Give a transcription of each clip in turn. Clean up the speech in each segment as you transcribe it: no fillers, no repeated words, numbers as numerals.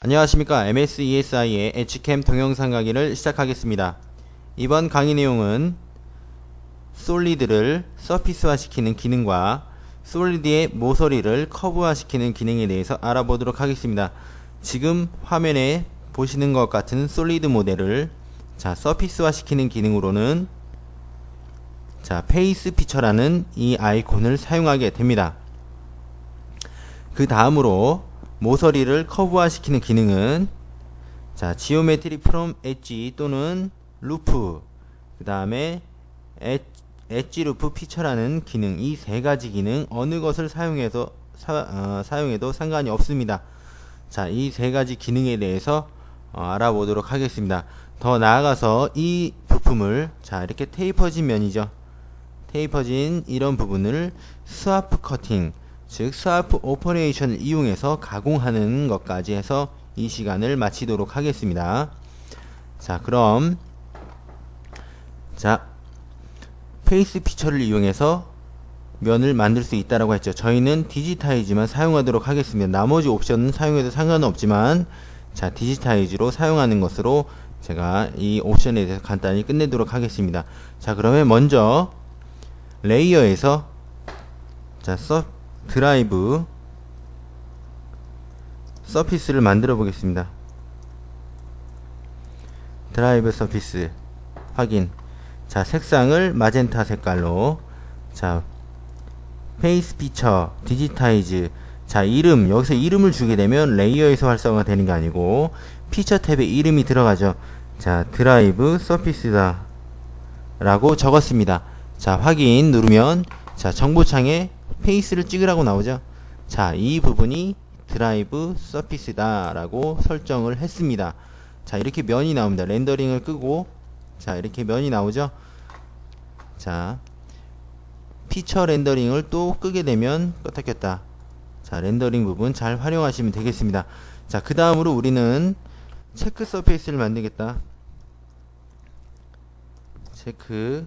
안녕하십니까. MSESI의 엣지캠 동영상 강의를 시작하겠습니다. 이번 강의 내용은 솔리드를 서피스화 시키는 기능과 솔리드의 모서리를 커브화 시키는 기능에 대해서 알아보도록 하겠습니다. 지금 화면에 보시는 것 같은 솔리드 모델을 서피스화 시키는 기능으로는 페이스 피처라는 이 아이콘을 사용하게 됩니다. 그 다음으로 모서리를 커브화 시키는 기능은 지오메트리 프롬 엣지 또는 루프, 그 다음에 엣지 루프 피처라는 기능, 이 세 가지 기능 어느 것을 사용해도 상관이 없습니다. 이 세 가지 기능에 대해서 알아보도록 하겠습니다. 더 나아가서 이 부품을 이렇게 테이퍼진 면이죠. 테이퍼진 이런 부분을 스와프 커팅, 즉 스와프 오퍼레이션을 이용해서 가공하는 것까지 해서 이 시간을 마치도록 하겠습니다. 그럼 페이스 피처를 이용해서 면을 만들 수 있다라고 했죠. 저희는 디지타이즈만 사용하도록 하겠습니다. 나머지 옵션은 사용해도 상관은 없지만 디지타이즈로 사용하는 것으로 제가 이 옵션에 대해서 간단히 끝내도록 하겠습니다. 그러면 먼저 레이어에서 드라이브 서피스를 만들어 보겠습니다. 드라이브 서피스 확인. 색상을 마젠타 색깔로. 페이스 피처 디지타이즈. 이름, 여기서 이름을 주게 되면 레이어에서 활성화 되는 게 아니고 피처 탭에 이름이 들어가죠. 드라이브 서피스다 라고 적었습니다. 확인 누르면 정보창에 페이스를 찍으라고 나오죠. 이 부분이 드라이브 서피스다 라고 설정을 했습니다. 이렇게 면이 나옵니다. 렌더링을 끄고 이렇게 면이 나오죠. 피처 렌더링을 또 끄게 되면 껐다 켰다. 렌더링 부분 잘 활용하시면 되겠습니다. 그 다음으로 우리는 체크 서페이스를 만들겠다. 체크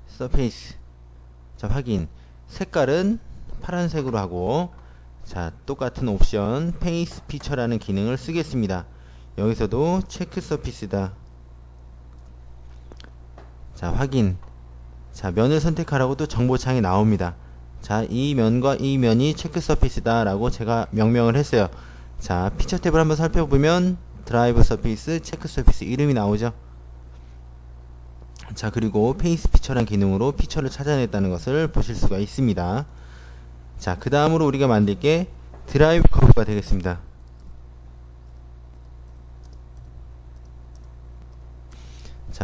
서페이스. 확인. 색깔은 파란색으로 하고 똑같은 옵션 페이스 피처라는 기능을 쓰겠습니다. 여기서도 체크 서피스다. 확인. 면을 선택하라고 또 정보창이 나옵니다. 이 면과 이 면이 체크 서피스다 라고 제가 명명을 했어요. 피처 탭을 한번 살펴보면 드라이브 서피스, 체크 서피스 이름이 나오죠. 그리고 페이스 피처란 기능으로 피처를 찾아냈다는 것을 보실 수가 있습니다. 그 다음으로 우리가 만들 게 드라이브 커브가 되겠습니다.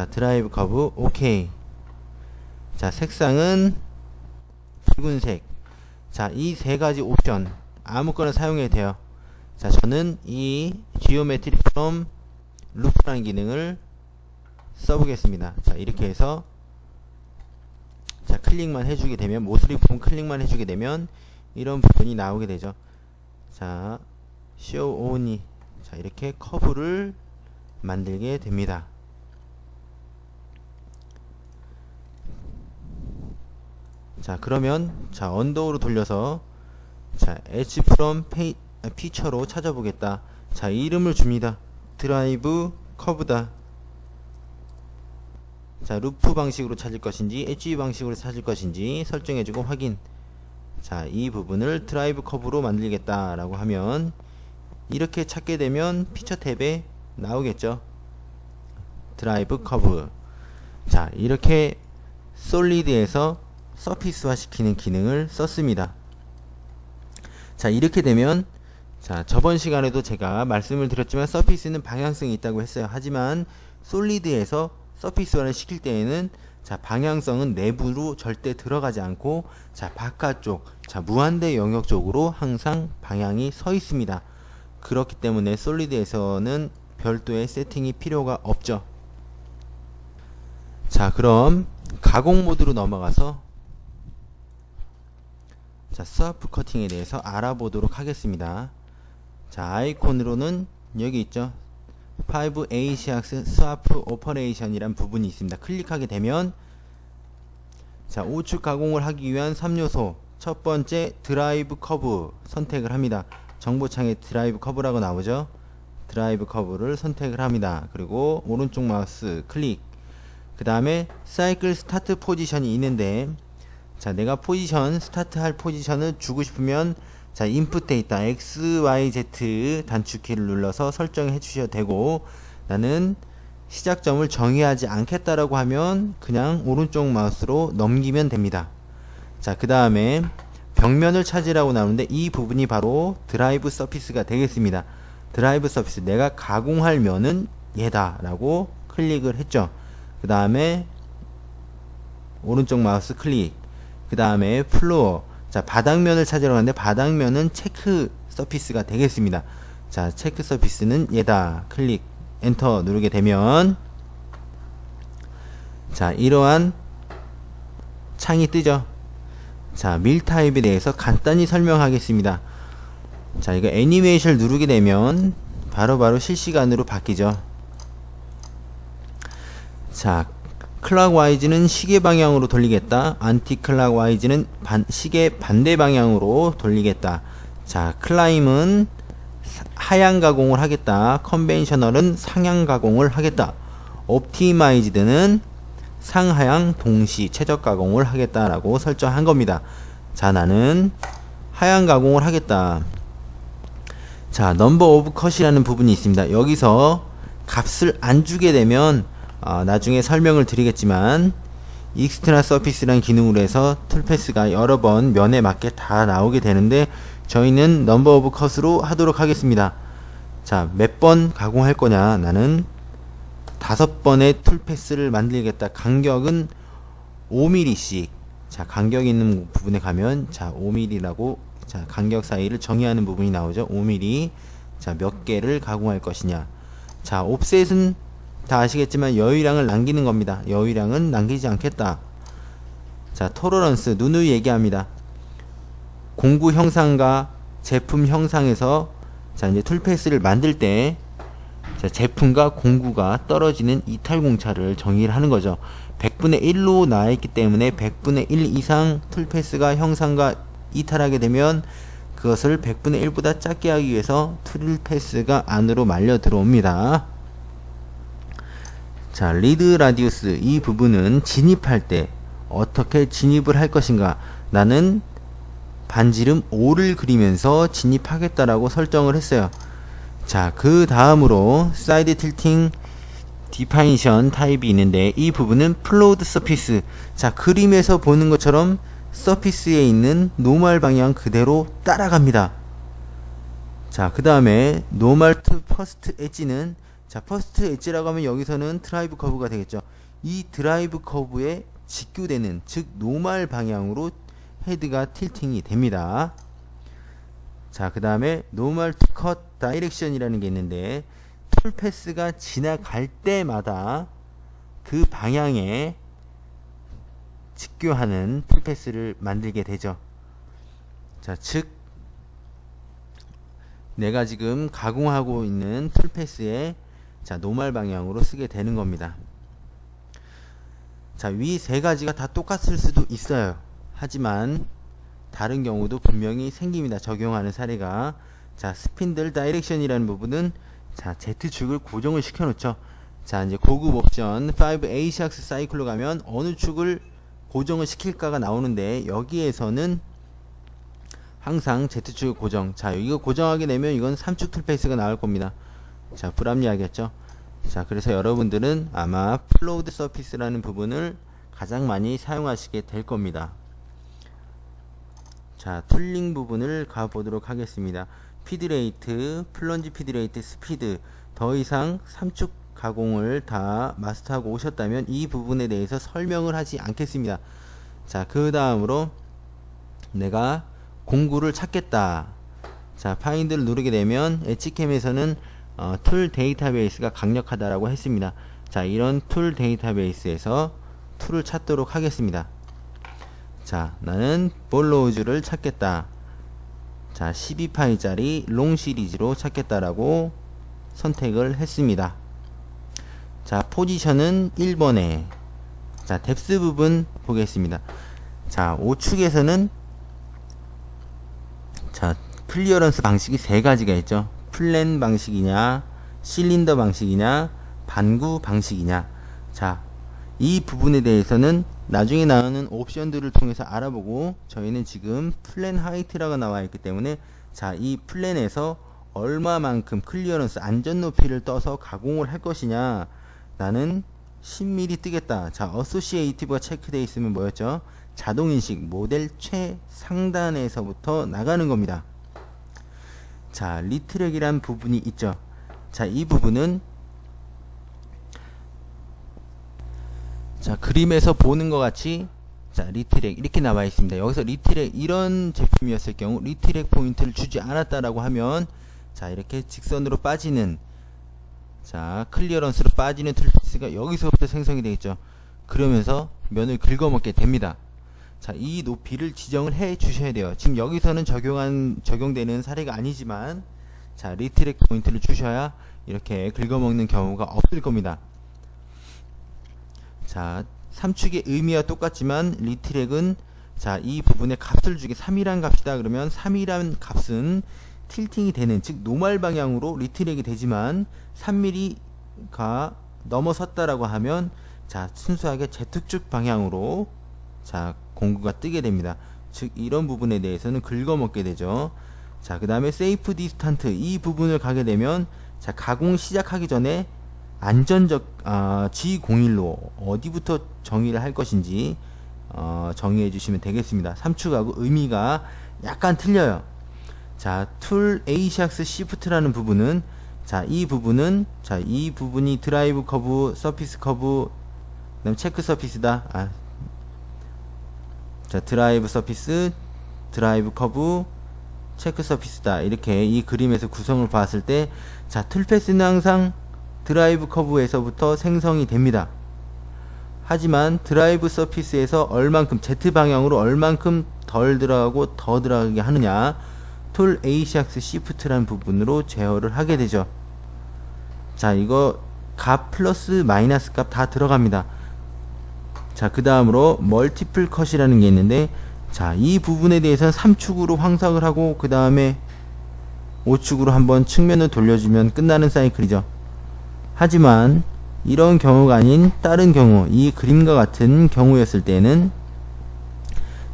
드라이브 커브 오케이. 색상은 붉은색. 이 세 가지 옵션 아무거나 사용해도 돼요. 저는 이 지오메트리 프롬 루프라는 기능을 써보겠습니다. 이렇게 해서 클릭만 해주게 되면 모서리 부분 클릭만 해주게 되면 이런 부분이 나오게 되죠. 쇼 온이 이렇게 커브를 만들게 됩니다. 그러면 언더로 돌려서 엣지 프롬 피처로 찾아보겠다. 이름을 줍니다. 드라이브 커브다. 루프 방식으로 찾을 것인지 엣지 방식으로 찾을 것인지 설정해주고 확인. 이 부분을 드라이브 커브로 만들겠다 라고 하면 이렇게 찾게 되면 피처 탭에 나오겠죠. 드라이브 커브. 이렇게 솔리드에서 서피스화 시키는 기능을 썼습니다. 이렇게 되면 저번 시간에도 제가 말씀을 드렸지만 서피스는 방향성이 있다고 했어요. 하지만 솔리드에서 서피스화를 시킬 때에는 방향성은 내부로 절대 들어가지 않고 바깥쪽 무한대 영역 쪽으로 항상 방향이 서 있습니다. 그렇기 때문에 솔리드에서는 별도의 세팅이 필요가 없죠. 그럼 가공 모드로 넘어가서 스와프 커팅에 대해서 알아보도록 하겠습니다. 아이콘으로는 여기 있죠. 5-ASIAX 스와프 오퍼레이션이란 부분이 있습니다. 클릭하게 되면 우측 가공을 하기 위한 3요소 첫 번째 드라이브 커브 선택을 합니다. 정보창에 드라이브 커브라고 나오죠. 드라이브 커브를 선택을 합니다. 그리고 오른쪽 마우스 클릭. 그 다음에 사이클 스타트 포지션이 있는데, 자, 내가 포지션, 스타트 할 포지션을 주고 싶으면, 자, 인풋 데이터 XYZ 단축키를 눌러서 설정해 주셔도 되고, 나는 시작점을 정의하지 않겠다라고 하면 그냥 오른쪽 마우스로 넘기면 됩니다. 자, 그 다음에 벽면을 찾으라고 나오는데, 이 부분이 바로 드라이브 서피스가 되겠습니다. 드라이브 서피스, 내가 가공할 면은 얘다 라고 클릭을 했죠. 그 다음에 오른쪽 마우스 클릭. 그 다음에 플로어, 자, 바닥면을 찾으러 가는데 바닥면은 체크 서피스가 되겠습니다. 자, 체크 서피스는 얘다. 클릭 엔터 누르게 되면, 자, 이러한 창이 뜨죠. 자, 밀 타입에 대해서 간단히 설명하겠습니다. 자, 이거 애니메이션 누르게 되면 바로바로 실시간으로 바뀌죠. 자, 클락와이즈는 시계 방향으로 돌리겠다. 안티 클락와이즈는 시계 반대 방향으로 돌리겠다. 자, 클라임은 하향 가공을 하겠다. 컨벤셔널은 상향 가공을 하겠다. 옵티마이즈드는 상하향 동시 최적 가공을 하겠다라고 설정한 겁니다. 자, 나는 하향 가공을 하겠다. 자, 넘버 오브 컷이라는 부분이 있습니다. 여기서 값을 안 주게 되면 나중에 설명을 드리겠지만, 익스트라 서피스라는 기능으로 해서 툴패스가 여러 번 면에 맞게 다 나오게 되는데, 저희는 넘버 오브 컷으로 하도록 하겠습니다. 자, 몇 번 가공할 거냐? 나는 5번의 툴패스를 만들겠다. 간격은 5mm씩. 자, 간격 있는 부분에 가면, 자, 5mm라고, 자, 간격 사이를 정의하는 부분이 나오죠. 5mm. 자, 몇 개를 가공할 것이냐. 자, 옵셋은 다 아시겠지만 여유량을 남기는 겁니다. 여유량은 남기지 않겠다. 자, 토러런스, 누누이 얘기합니다. 공구 형상과 제품 형상에서, 자, 이제 툴패스를 만들 때, 자, 제품과 공구가 떨어지는 이탈 공차를 정의를 하는 거죠. 100분의 1로 나와 있기 때문에 100분의 1 이상 툴패스가 형상과 이탈하게 되면 그것을 100분의 1보다 작게 하기 위해서 툴패스가 안으로 말려 들어옵니다. 자, 리드 라디우스, 이 부분은 진입할 때 어떻게 진입을 할 것인가. 나는 반지름 5를 그리면서 진입하겠다라고 설정을 했어요. 자, 그 다음으로 사이드 틸팅 디파이션 타입이 있는데, 이 부분은 플로우드 서피스. 자, 그림에서 보는 것처럼 서피스에 있는 노멀 방향 그대로 따라갑니다. 자, 그 다음에 노멀 투 퍼스트 엣지는, 자, 퍼스트 엣지라고 하면 여기서는 드라이브 커브가 되겠죠. 이 드라이브 커브에 직교되는, 즉 노멀 방향으로 헤드가 틸팅이 됩니다. 자, 그 다음에 노멀 투 컷 다이렉션이라는 게 있는데, 툴패스가 지나갈 때마다 그 방향에 직교하는 툴패스를 만들게 되죠. 자, 즉 내가 지금 가공하고 있는 툴패스에, 자, 노멀 방향으로 쓰게 되는 겁니다. 자, 위 세 가지가 다 똑같을 수도 있어요. 하지만 다른 경우도 분명히 생깁니다. 적용하는 사례가. 자, 스핀들 다이렉션이라는 부분은, 자, Z축을 고정을 시켜 놓죠. 자, 이제 고급 옵션 5A 샥스 사이클로 가면 어느 축을 고정을 시킬까가 나오는데, 여기에서는 항상 Z축 고정. 자, 이거 고정하게 되면 이건 3축 툴패스가 나올 겁니다. 자, 불합리하겠죠. 자, 그래서 여러분들은 아마 플로우드 서피스라는 부분을 가장 많이 사용하시게 될 겁니다. 자, 툴링 부분을 가보도록 하겠습니다. 피드레이트, 플런지 피드레이트, 스피드. 더 이상 3축 가공을 다 마스터하고 오셨다면 이 부분에 대해서 설명을 하지 않겠습니다. 자, 그 다음으로 내가 공구를 찾겠다. 자, 파인드를 누르게 되면 엣지캠에서는 툴 데이터베이스가 강력하다라고 했습니다. 자, 이런 툴 데이터베이스에서 툴을 찾도록 하겠습니다. 자, 나는 볼로우즈를 찾겠다. 자, 12파이짜리 롱 시리즈로 찾겠다라고 선택을 했습니다. 자, 포지션은 1번에, 자, 뎁스 부분 보겠습니다. 자, 우측에서는, 자, 클리어런스 방식이 세 가지가 있죠. 플랜 방식이냐, 실린더 방식이냐, 반구 방식이냐. 자, 이 부분에 대해서는 나중에 나오는 옵션들을 통해서 알아보고, 저희는 지금 플랜 하이트라고 나와 있기 때문에, 자, 이 플랜에서 얼마만큼 클리어런스 안전 높이를 떠서 가공을 할 것이냐. 나는 10mm 뜨겠다. 자, 어소시에이티브가 체크되어 있으면 뭐였죠? 자동인식 모델 최상단에서부터 나가는 겁니다. 자, 리트렉이란 부분이 있죠. 자, 이 부분은 자, 그림에서 보는 것 같이 자, 리트렉 이렇게 나와 있습니다. 여기서 리트렉 이런 제품이었을 경우 리트렉 포인트를 주지 않았다라고 하면, 자, 이렇게 직선으로 빠지는, 자, 클리어런스로 빠지는 툴피스가 여기서부터 생성이 되겠죠. 그러면서 면을 긁어먹게 됩니다. 자, 이 높이를 지정을 해 주셔야 돼요. 지금 여기서는 적용되는 사례가 아니지만, 자, 리트렉 포인트를 주셔야 이렇게 긁어먹는 경우가 없을 겁니다. 자, 3축의 의미와 똑같지만 리트렉은, 자, 이 부분에 값을 주게 3이란 값이다 그러면 3이란 값은 틸팅이 되는, 즉 노멀 방향으로 리트렉이 되지만 3mm가 넘어섰다라고 하면, 자, 순수하게 Z축 방향으로, 자, 공구가 뜨게 됩니다. 즉 이런 부분에 대해서는 긁어먹게 되죠. 자, 그 다음에 세이프 디스탄트 이 부분을 가게 되면, 자, 가공 시작하기 전에 안전적 G01로 어디부터 정의를 할 것인지 정의해 주시면 되겠습니다. 3축하고 의미가 약간 틀려요. 자, 툴 A샥스 시프트라는 부분은, 자, 이 부분은, 자, 이 부분이 드라이브 커브, 서피스 커브, 그다음 체크 서피스다. 자, 드라이브 서피스, 드라이브 커브, 체크 서피스다. 이렇게 이 그림에서 구성을 봤을 때, 자, 툴패스는 항상 드라이브 커브에서부터 생성이 됩니다. 하지만 드라이브 서피스에서 얼만큼, Z 방향으로 얼만큼 덜 들어가고 더 들어가게 하느냐, 툴 A샥스 시프트라는 부분으로 제어를 하게 되죠. 자, 이거 값 플러스 마이너스 값 다 들어갑니다. 자, 그 다음으로 멀티플 컷이라는 게 있는데, 자, 이 부분에 대해서는 3축으로 황삭을 하고 그 다음에 5축으로 한번 측면을 돌려주면 끝나는 사이클이죠. 하지만 이런 경우가 아닌 다른 경우, 이 그림과 같은 경우였을 때는,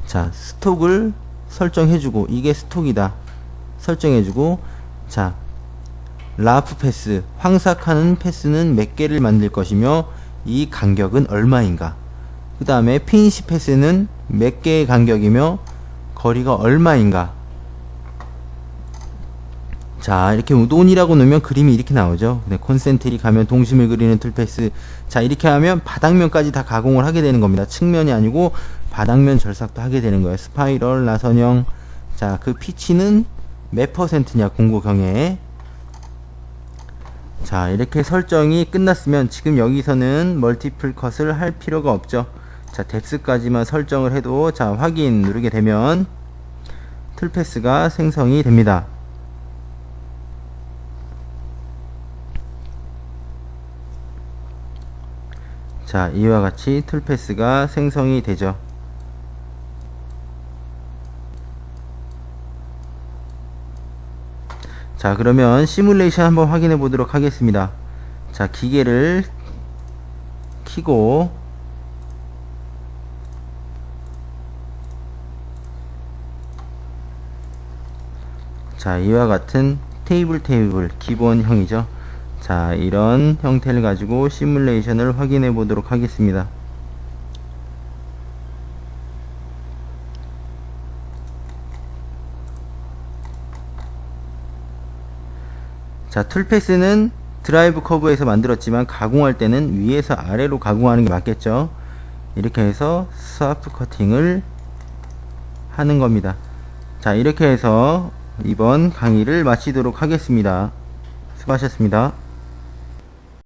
자, 스톡을 설정해주고, 이게 스톡이다 설정해주고, 자, 라프 패스, 황삭하는 패스는 몇 개를 만들 것이며 이 간격은 얼마인가, 그 다음에 피니시 패스는 몇 개의 간격이며 거리가 얼마인가. 자, 이렇게 우돈이라고 넣으면 그림이 이렇게 나오죠. 네, 콘센트릭 하면 동심을 그리는 툴패스. 자, 이렇게 하면 바닥면까지 다 가공을 하게 되는 겁니다. 측면이 아니고 바닥면 절삭도 하게 되는 거예요. 스파이럴, 나선형. 자, 그 피치는 몇 %냐, 공구경에. 자, 이렇게 설정이 끝났으면 지금 여기서는 멀티플 컷을 할 필요가 없죠. 자, 뎁스까지만 설정을 해도, 자, 확인 누르게 되면 툴패스가 생성이 됩니다. 자, 이와 같이 툴패스가 생성이 되죠. 자, 그러면 시뮬레이션 한번 확인해 보도록 하겠습니다. 자, 기계를 켜고, 자, 이와 같은 테이블 기본형이죠. 자, 이런 형태를 가지고 시뮬레이션을 확인해 보도록 하겠습니다. 자, 툴패스는 드라이브 커브에서 만들었지만 가공할 때는 위에서 아래로 가공하는 게 맞겠죠. 이렇게 해서 스와프 커팅을 하는 겁니다. 자, 이렇게 해서 이번 강의를 마치도록 하겠습니다. 수고하셨습니다.